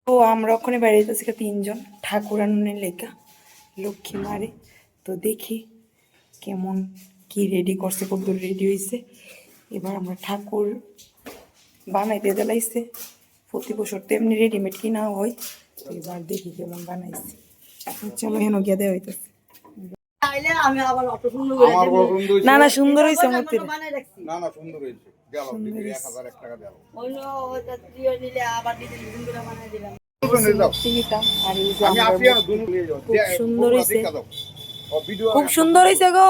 তো আমরা ওখানে বেড়াইতেছি তিনজন ঠাকুর আননের লেখা লক্ষ্মী মারে। তো দেখি কেমন কি রেডি করছে, কত রেডি হয়েছে। এবার আমরা ঠাকুর বানাইতে জ্বালাইছে, প্রতি বছর তো এমনি রেডিমেড কিনা হয়। তো এবার দেখি কেমন বানাইছে। চলো হেন গিয়া দেওয়া হইতেছে। না না সুন্দর হয়েছে মূর্তি, না না সুন্দর হয়েছে। খুব সুন্দর হয়েছে গো,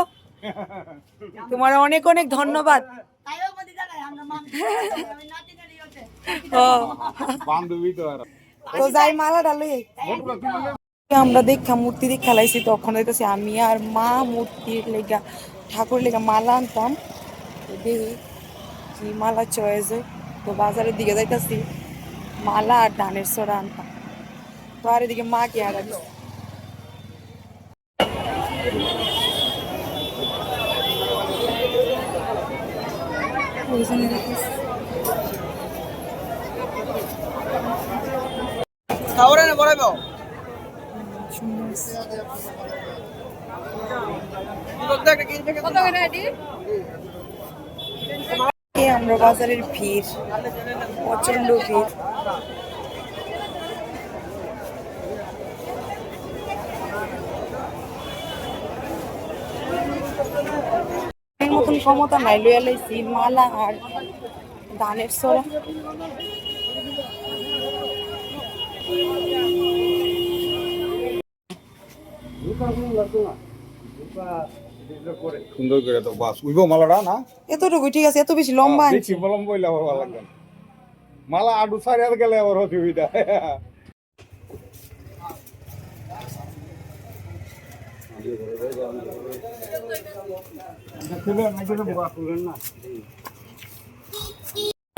তোমার অনেক অনেক ধন্যবাদ। তো যাই মালা ডালো আমরা দেখা মূর্তি দিয়ে খেলাইছি, তখন হইতেছি আমি আর মা মূর্তির লেগা ঠাকুর লেগা মালা আনতাম। দেখি কি মালা চয়েস। তো বাজারের দিকে যাইতেছি মালা আর ধানের ছড়া আনতাম। তো আর এদিকে মা কে হারা দিচ্ছে। আমরা বাজারের ভিড়, প্রচন্ড ভিড়। মতন ক্ষমতা নাই, লইয়া লাইছি মালা আর ধানের ছড়া। সুন্দর করে তো বাস উইব মালাটা না এতটুকু ঠিক আছে, এত বেশি লম্বা আনছি লম্বা হইলে আবার ভালো লাগবে। মালা আডু সারি আর গেলে আবার অসুবিধা।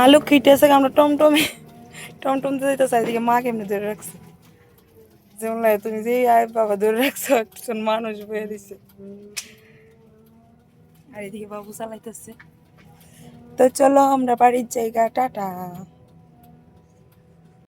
আলু খিটেছে, আমরা টমটমে টমটম দিতে চাই। এদিকে মা কেমনি ধরে রাখছে, যেমন লাগে তুমি যে আয় বাবা ধরে রাখছো, একজন মানুষ বয়ে দিছে। আর এদিকে বাবু চালাইতেছে। তো চলো আমরা বাড়ির জায়গা, টাটা।